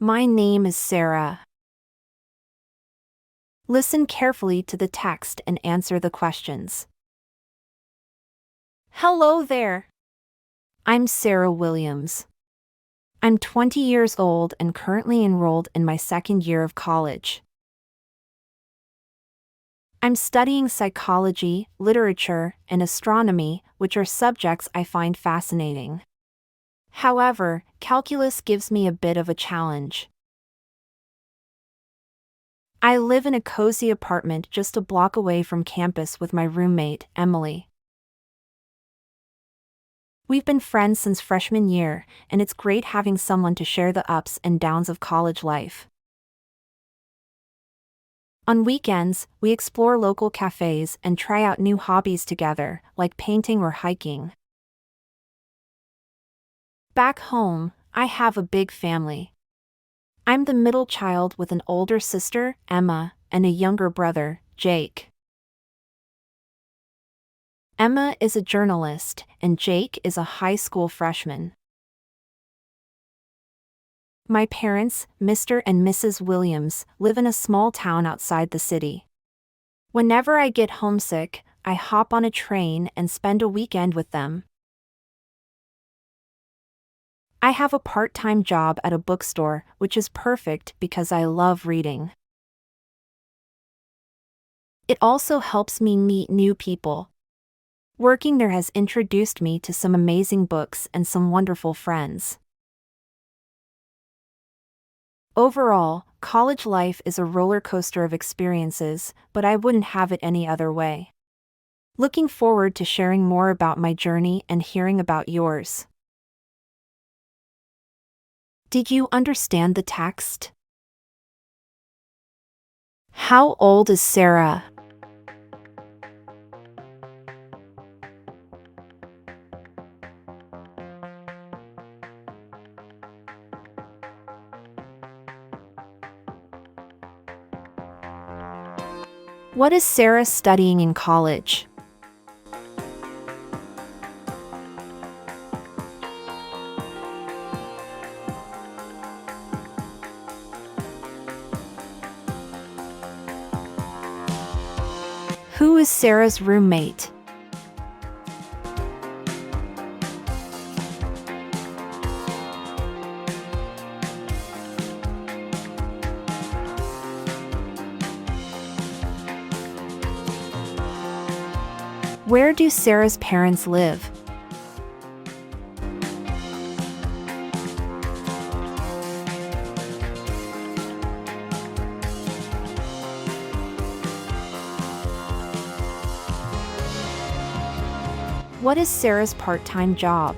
My name is Sarah. Listen carefully to the text and answer the questions. Hello there. I'm Sarah Williams. I'm 20 years old and currently enrolled in my second year of college. I'm studying psychology, literature, and astronomy, which are subjects I find fascinating. However, calculus gives me a bit of a challenge. I live in a cozy apartment just a block away from campus with my roommate, Emily. We've been friends since freshman year, and it's great having someone to share the ups and downs of college life. On weekends, we explore local cafes and try out new hobbies together, like painting or hiking. Back home, I have a big family. I'm the middle child with an older sister, Emma, and a younger brother, Jake. Emma is a journalist, and Jake is a high school freshman. My parents, Mr. and Mrs. Williams, live in a small town outside the city. Whenever I get homesick, I hop on a train and spend a weekend with them. I have a part-time job at a bookstore, which is perfect because I love reading. It also helps me meet new people. Working there has introduced me to some amazing books and some wonderful friends. Overall, college life is a roller coaster of experiences, but I wouldn't have it any other way. Looking forward to sharing more about my journey and hearing about yours. Did you understand the text? How old is Sarah? What is Sarah studying in college? Who is Sarah's roommate? Where do Sarah's parents live? What is Sarah's part-time job?